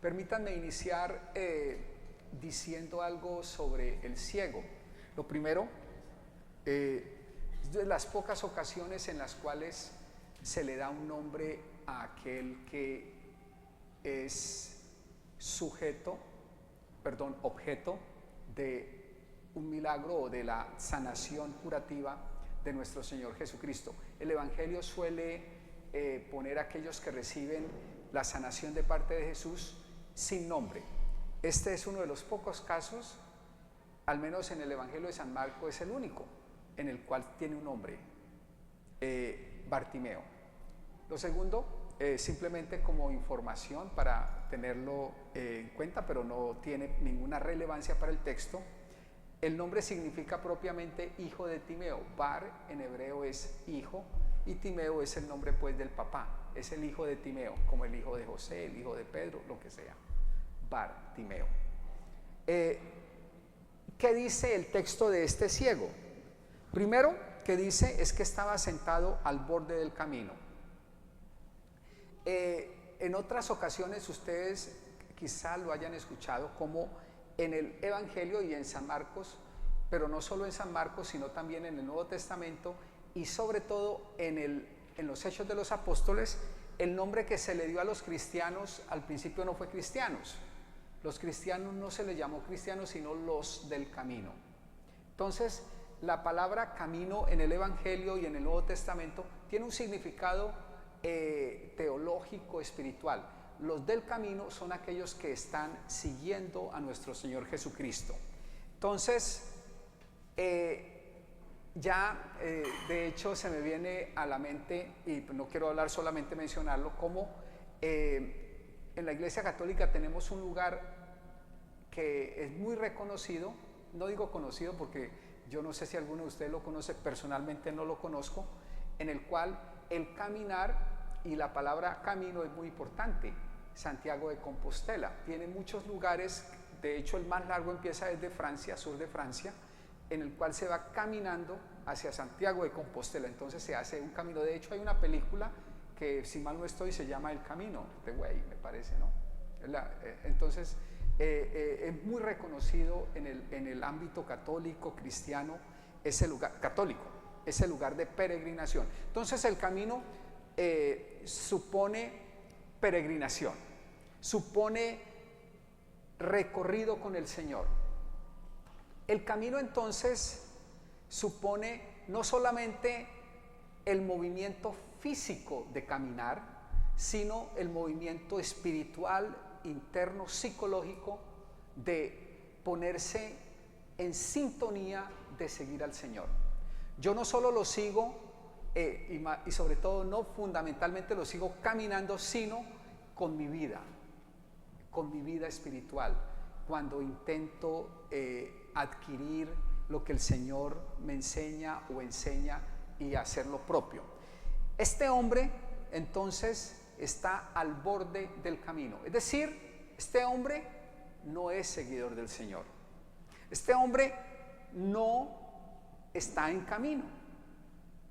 Permítanme iniciar diciendo algo sobre el ciego. Lo primero, es de las pocas ocasiones en las cuales se le da un nombre a aquel que es objeto de un milagro o de la sanación curativa de nuestro Señor Jesucristo. El Evangelio suele poner a aquellos que reciben la sanación de parte de Jesús sin nombre. Este es uno de los pocos casos, al menos en el Evangelio de San Marcos es el único, en el cual tiene un nombre, Bartimeo. Lo segundo, simplemente como información para tenerlo en cuenta, pero no tiene ninguna relevancia para el texto, el nombre significa propiamente hijo de Timeo. Bar en hebreo es hijo y Timeo es el nombre pues del papá, es el hijo de Timeo, como el hijo de José, el hijo de Pedro, lo que sea. Bartimeo. ¿Qué dice el texto de este ciego? Primero que dice es que estaba sentado al borde del camino. En otras ocasiones ustedes quizá lo hayan escuchado como en el Evangelio y en San Marcos, pero no solo en San Marcos, sino también en el Nuevo Testamento y sobre todo en los Hechos de los Apóstoles, el nombre que se le dio a los cristianos al principio no fue cristianos. Los cristianos no se les llamó cristianos, sino los del camino. Entonces, la palabra camino en el Evangelio y en el Nuevo Testamento tiene un significado teológico, espiritual. Los del camino son aquellos que están siguiendo a nuestro Señor Jesucristo. Entonces, de hecho se me viene a la mente, y no quiero hablar solamente mencionarlo, como en la Iglesia Católica tenemos un lugar que es muy reconocido, no digo conocido porque yo no sé si alguno de ustedes lo conoce, personalmente no lo conozco, en el cual el caminar y la palabra camino es muy importante. Santiago de Compostela tiene muchos lugares, de hecho el más largo empieza desde Francia, sur de Francia, en el cual se va caminando hacia Santiago de Compostela, entonces se hace un camino. De hecho hay una película que, si mal no estoy, se llama El Camino, The Way, me parece, ¿no? Entonces es muy reconocido en el ámbito católico, cristiano, ese lugar católico, ese lugar de peregrinación. Entonces el camino supone peregrinación, supone recorrido con el Señor. El camino entonces supone no solamente el movimiento físico de caminar, sino el movimiento espiritual, interno, psicológico, de ponerse en sintonía de seguir al Señor. Yo no solo lo sigo, y sobre todo no fundamentalmente lo sigo caminando, sino con mi vida espiritual, cuando intento adquirir lo que el Señor me enseña o enseña y hacer lo propio. Este hombre entonces está al borde del camino, es decir, este hombre no es seguidor del Señor, este hombre no está en camino,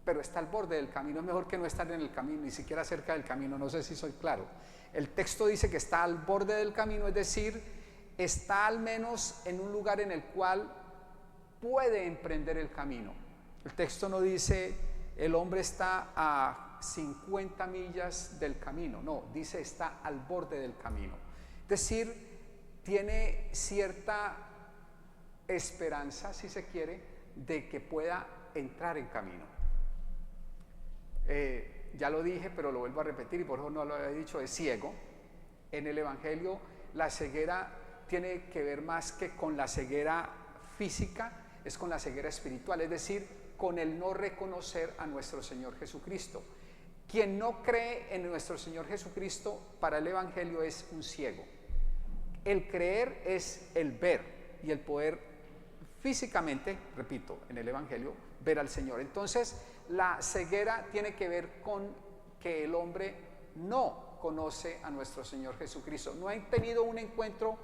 pero está al borde del camino. Es mejor que no estar en el camino, ni siquiera cerca del camino, no sé si soy claro. El texto dice que está al borde del camino, es decir, está al menos en un lugar en el cual puede emprender el camino. El texto no dice el hombre está a 50 millas del camino, no, dice está al borde del camino. Es decir, tiene cierta esperanza, si se quiere, de que pueda entrar en camino. Ya lo dije, pero lo vuelvo a repetir y por eso no lo había dicho, es ciego. En el Evangelio la ceguera tiene que ver más que con la ceguera física, es con la ceguera espiritual, es decir, con el no reconocer a nuestro Señor Jesucristo. Quien no cree en nuestro Señor Jesucristo, para el Evangelio es un ciego. El creer es el ver y el poder físicamente, repito, en el Evangelio, ver al Señor. Entonces, la ceguera tiene que ver con que el hombre no conoce a nuestro Señor Jesucristo, no ha tenido un encuentro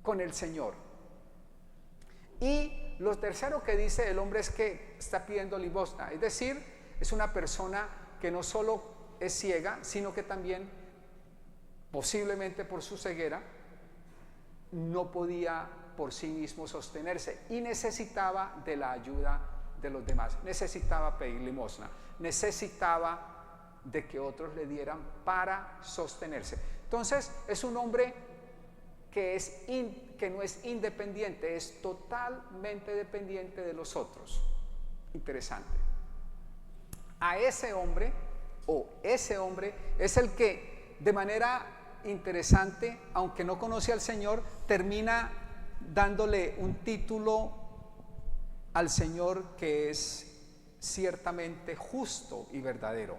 con el Señor. Y lo tercero que dice el hombre es que está pidiendo limosna, es decir, es una persona que no solo es ciega, sino que también posiblemente por su ceguera, no podía por sí mismo sostenerse y necesitaba de la ayuda de los demás, necesitaba pedir limosna, necesitaba de que otros le dieran para sostenerse. Entonces es un hombre que no es independiente, es totalmente dependiente de los otros. Interesante. A ese hombre, o ese hombre, es el que de manera interesante, aunque no conoce al Señor, termina dándole un título al Señor que es ciertamente justo y verdadero.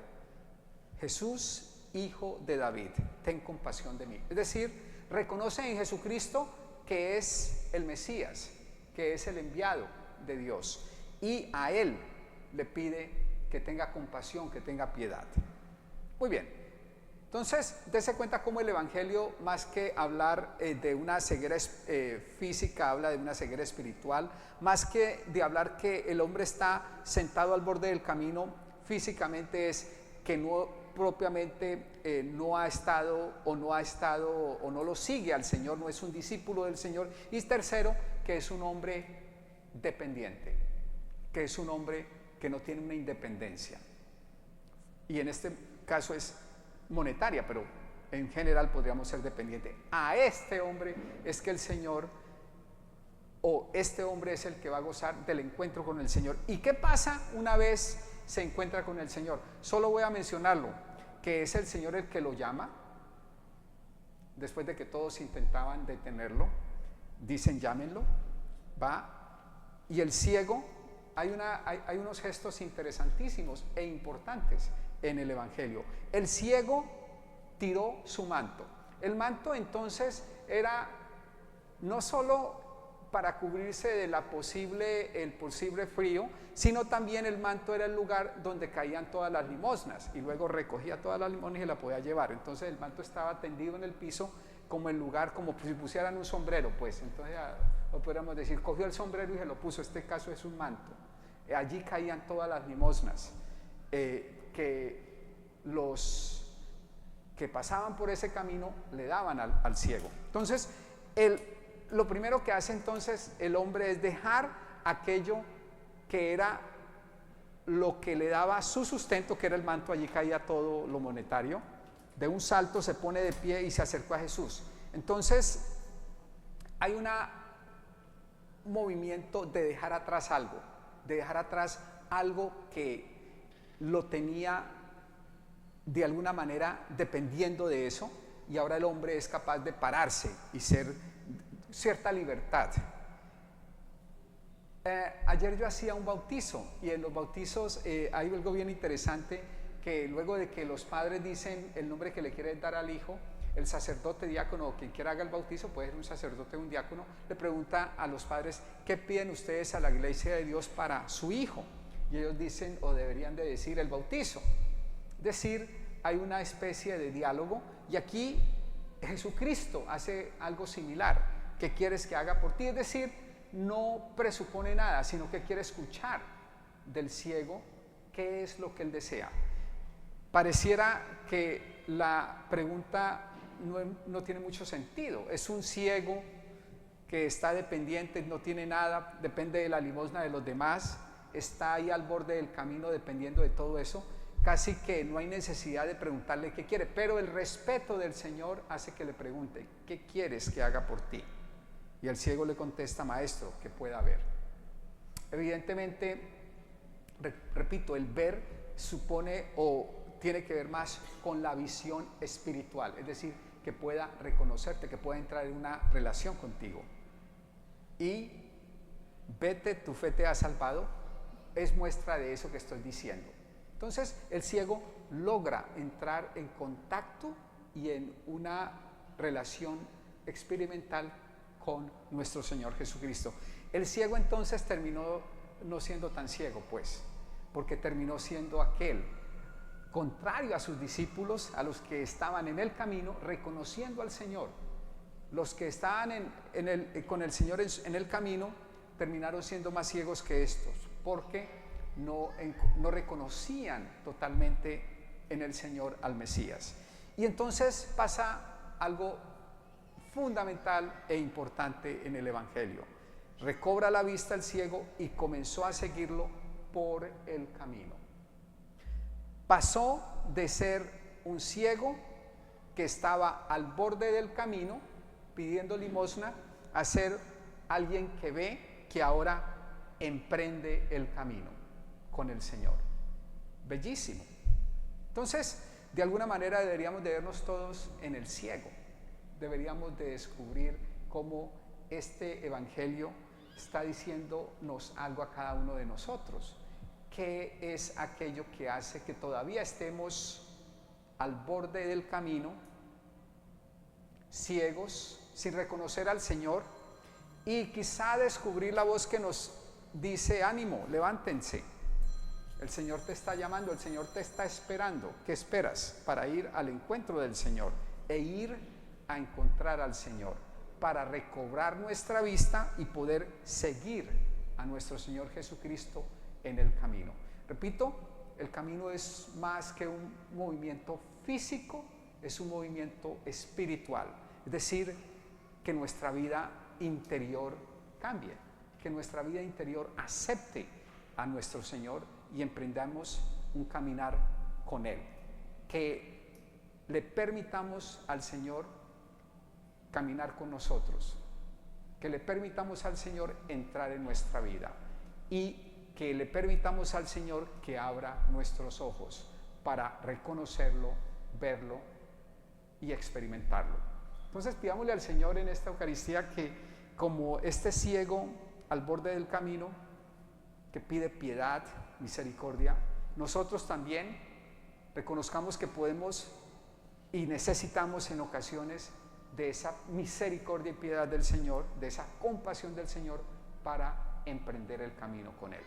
Jesús, hijo de David, ten compasión de mí. Es decir, reconoce en Jesucristo que es el Mesías, que es el enviado de Dios, y a Él le pide que tenga compasión, que tenga piedad. Muy bien, entonces dése cuenta cómo el Evangelio, más que hablar de una ceguera física, habla de una ceguera espiritual, más que de hablar que el hombre está sentado al borde del camino físicamente, es que no propiamente no ha estado o no lo sigue al Señor, no es un discípulo del Señor. Y tercero, que es un hombre dependiente, que es un hombre que no tiene una independencia, y en este caso es monetaria, pero en general podríamos ser dependiente. A este hombre es que el Señor, o este hombre es el que va a gozar del encuentro con el Señor. ¿Y qué pasa una vez se encuentra con el Señor? Solo voy a mencionarlo, que es el Señor el que lo llama. Después de que todos intentaban detenerlo, dicen llámenlo, va, y el ciego, hay unos gestos interesantísimos e importantes en el Evangelio. El ciego tiró su manto. El manto entonces era no solo para cubrirse de el posible frío, sino también el manto era el lugar donde caían todas las limosnas, y luego recogía todas las limosnas y la podía llevar. Entonces el manto estaba tendido en el piso como el lugar, como si pusieran un sombrero, pues. Entonces, o podríamos decir, cogió el sombrero y se lo puso. Este caso es un manto. Allí caían todas las limosnas que los que pasaban por ese camino le daban al ciego. Entonces, lo primero que hace entonces el hombre es dejar aquello que era lo que le daba su sustento, que era el manto. Allí caía todo lo monetario. De un salto se pone de pie y se acercó a Jesús. Entonces hay un movimiento de dejar atrás algo, que lo tenía de alguna manera dependiendo de eso, y ahora el hombre es capaz de pararse y ser cierta libertad. Ayer yo hacía un bautizo, y en los bautizos hay algo bien interesante, que luego de que los padres dicen el nombre que le quieren dar al hijo, el sacerdote, diácono o quien quiera haga el bautizo, puede ser un sacerdote o un diácono, le pregunta a los padres: ¿qué piden ustedes a la iglesia de Dios para su hijo? Y ellos dicen, o deberían de decir, el bautizo. Es decir, hay una especie de diálogo, y aquí Jesucristo hace algo similar. ¿Qué quieres que haga por ti? Es decir, no presupone nada, sino que quiere escuchar del ciego qué es lo que él desea. Pareciera que la pregunta no tiene mucho sentido. Es un ciego que está dependiente, no tiene nada, depende de la limosna de los demás, está ahí al borde del camino dependiendo de todo eso. Casi que no hay necesidad de preguntarle qué quiere, pero el respeto del Señor hace que le pregunte: ¿qué quieres que haga por ti? Y el ciego le contesta: maestro, que pueda ver. Evidentemente, repito, el ver supone o tiene que ver más con la visión espiritual, es decir, que pueda reconocerte, que pueda entrar en una relación contigo. Y vete, tu fe te ha salvado, es muestra de eso que estoy diciendo. Entonces el ciego logra entrar en contacto y en una relación experimental con nuestro Señor Jesucristo. El ciego entonces terminó no siendo tan ciego, pues, porque terminó siendo aquel, contrario a sus discípulos, a los que estaban en el camino reconociendo al Señor. Los que estaban con el Señor en el camino terminaron siendo más ciegos que estos, porque no reconocían totalmente en el Señor al Mesías. Y entonces pasa algo fundamental e importante en el Evangelio. Recobra la vista el ciego y comenzó a seguirlo por el camino. Pasó de ser un ciego que estaba al borde del camino pidiendo limosna a ser alguien que ve, que ahora emprende el camino con el Señor. Bellísimo. Entonces, de alguna manera deberíamos de vernos todos en el ciego. Deberíamos de descubrir cómo este Evangelio está diciéndonos algo a cada uno de nosotros. ¿Qué es aquello que hace que todavía estemos al borde del camino, ciegos, sin reconocer al Señor, y quizá descubrir la voz que nos dice: ánimo, levántense, el Señor te está llamando, el Señor te está esperando? ¿Qué esperas para ir al encuentro del Señor e ir a encontrar al Señor, para recobrar nuestra vista y poder seguir a nuestro Señor Jesucristo en el camino? Repito, el camino es más que un movimiento físico, es un movimiento espiritual. Es decir, que nuestra vida interior cambie, que nuestra vida interior acepte a nuestro Señor y emprendamos un caminar con Él. Que le permitamos al Señor caminar con nosotros, que le permitamos al Señor entrar en nuestra vida y que le permitamos al Señor que abra nuestros ojos para reconocerlo, verlo y experimentarlo. Entonces pidámosle al Señor en esta Eucaristía que, como este ciego al borde del camino que pide piedad, misericordia, nosotros también reconozcamos que podemos y necesitamos en ocasiones de esa misericordia y piedad del Señor, de esa compasión del Señor, para emprender el camino con Él.